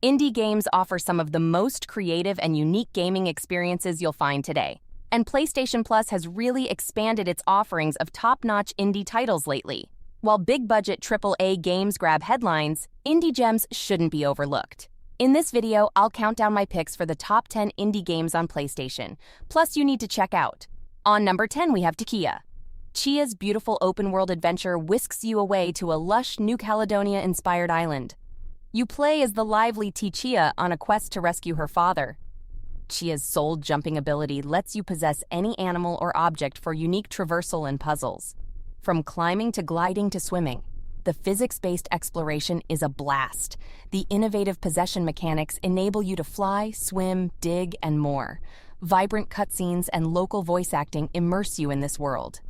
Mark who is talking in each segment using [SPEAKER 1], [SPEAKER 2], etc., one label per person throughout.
[SPEAKER 1] Indie games offer some of the most creative and unique gaming experiences you'll find today. And PlayStation Plus has really expanded its offerings of top-notch indie titles lately. While big-budget AAA games grab headlines, indie gems shouldn't be overlooked. In this video, I'll count down my picks for the top 10 indie games on PlayStation, plus you need to check out. On number 10, we have Chia. Chia's beautiful open-world adventure whisks you away to a lush New Caledonia-inspired island. You play as the lively Chia on a quest to rescue her father. Chia's soul-jumping ability lets you possess any animal or object for unique traversal and puzzles. From climbing to gliding to swimming, the physics-based exploration is a blast. The innovative possession mechanics enable you to fly, swim, dig, and more. Vibrant cutscenes and local voice acting immerse you in this world.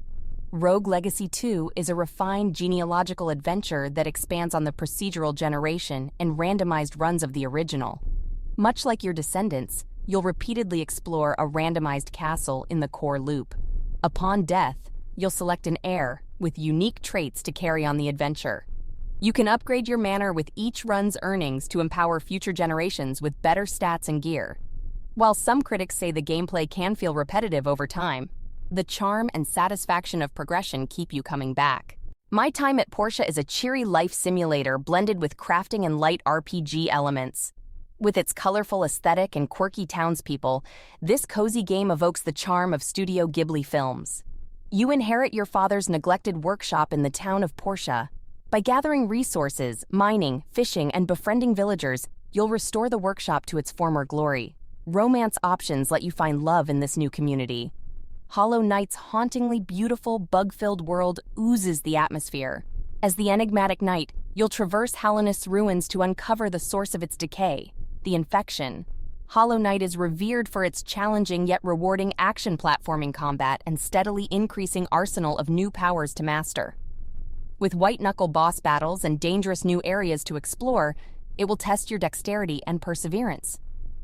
[SPEAKER 1] Rogue Legacy 2 is a refined genealogical adventure that expands on the procedural generation and randomized runs of the original. Much like your descendants, you'll repeatedly explore a randomized castle in the core loop. Upon death, you'll select an heir with unique traits to carry on the adventure. You can upgrade your manor with each run's earnings to empower future generations with better stats and gear. While some critics say the gameplay can feel repetitive over time, the charm and satisfaction of progression keep you coming back. My Time at Portia is a cheery life simulator blended with crafting and light RPG elements. With its colorful aesthetic and quirky townspeople, this cozy game evokes the charm of Studio Ghibli films. You inherit your father's neglected workshop in the town of Portia. By gathering resources, mining, fishing, and befriending villagers, you'll restore the workshop to its former glory. Romance options let you find love in this new community. Hollow Knight's hauntingly beautiful, bug-filled world oozes the atmosphere. As the enigmatic knight, you'll traverse Hallownest's ruins to uncover the source of its decay, the infection. Hollow Knight is revered for its challenging yet rewarding action platforming combat and steadily increasing arsenal of new powers to master. With white-knuckle boss battles and dangerous new areas to explore, it will test your dexterity and perseverance.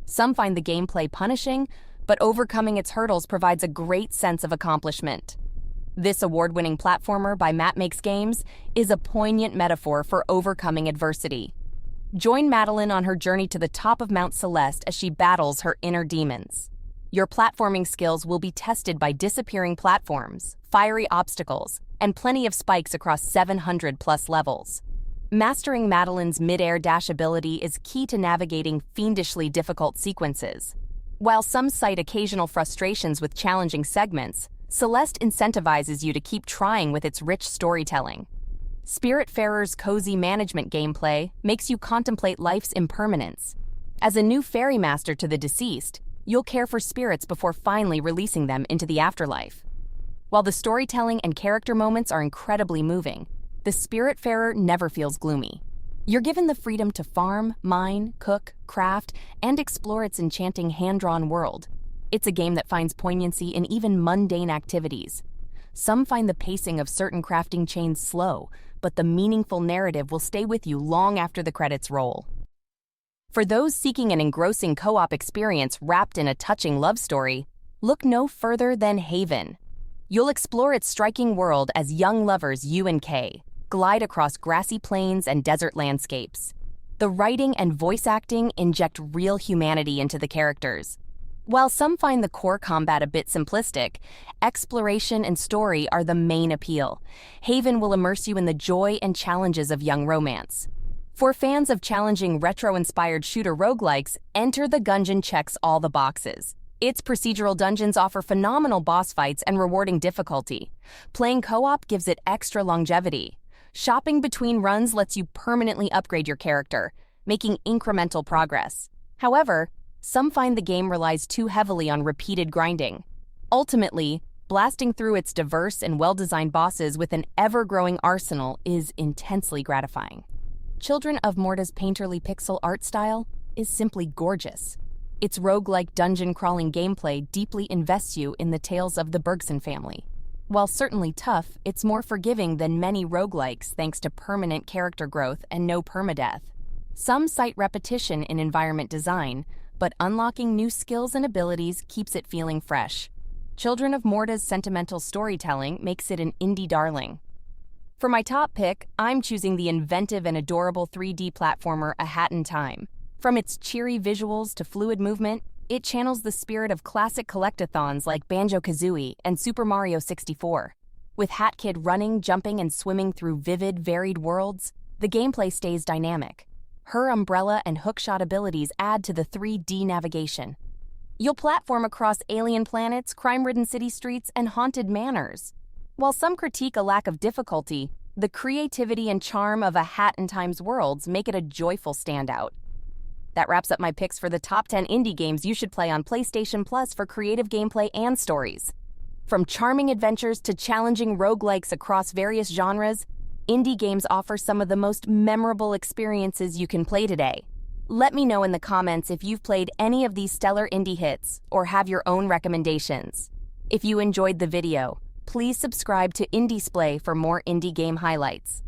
[SPEAKER 1] Some find the gameplay punishing, but overcoming its hurdles provides a great sense of accomplishment. This award-winning platformer by Matt Makes Games is a poignant metaphor for overcoming adversity. Join Madeline on her journey to the top of Mount Celeste as she battles her inner demons. Your platforming skills will be tested by disappearing platforms, fiery obstacles, and plenty of spikes across 700+ levels. Mastering Madeline's mid-air dash ability is key to navigating fiendishly difficult sequences. While some cite occasional frustrations with challenging segments, Celeste incentivizes you to keep trying with its rich storytelling. Spiritfarer's cozy management gameplay makes you contemplate life's impermanence. As a new ferry master to the deceased, you'll care for spirits before finally releasing them into the afterlife. While the storytelling and character moments are incredibly moving, the Spiritfarer never feels gloomy. You're given the freedom to farm, mine, cook, craft, and explore its enchanting hand-drawn world. It's a game that finds poignancy in even mundane activities. Some find the pacing of certain crafting chains slow, but the meaningful narrative will stay with you long after the credits roll. For those seeking an engrossing co-op experience wrapped in a touching love story, look no further than Haven. You'll explore its striking world as young lovers U and K glide across grassy plains and desert landscapes. The writing and voice acting inject real humanity into the characters. While some find the core combat a bit simplistic, exploration and story are the main appeal. Haven will immerse you in the joy and challenges of young romance. For fans of challenging retro-inspired shooter roguelikes, Enter the Gungeon checks all the boxes. Its procedural dungeons offer phenomenal boss fights and rewarding difficulty. Playing co-op gives it extra longevity. Shopping between runs lets you permanently upgrade your character, making incremental progress. However, some find the game relies too heavily on repeated grinding. Ultimately, blasting through its diverse and well-designed bosses with an ever-growing arsenal is intensely gratifying. Children of Morta's painterly pixel art style is simply gorgeous. Its roguelike dungeon-crawling gameplay deeply invests you in the tales of the Bergson family. While certainly tough, it's more forgiving than many roguelikes thanks to permanent character growth and no permadeath. Some cite repetition in environment design, but unlocking new skills and abilities keeps it feeling fresh. Children of Morta's sentimental storytelling makes it an indie darling. For my top pick, I'm choosing the inventive and adorable 3D platformer A Hat in Time. From its cheery visuals to fluid movement, it channels the spirit of classic collectathons like Banjo-Kazooie and Super Mario 64. With Hat Kid running, jumping, and swimming through vivid, varied worlds, the gameplay stays dynamic. Her umbrella and hookshot abilities add to the 3D navigation. You'll platform across alien planets, crime-ridden city streets, and haunted manors. While some critique a lack of difficulty, the creativity and charm of A Hat in Time's worlds make it a joyful standout. That wraps up my picks for the top 10 indie games you should play on PlayStation Plus for creative gameplay and stories. From charming adventures to challenging roguelikes across various genres, indie games offer some of the most memorable experiences you can play today. Let me know in the comments if you've played any of these stellar indie hits or have your own recommendations. If you enjoyed the video, please subscribe to Indie Splay for more indie game highlights.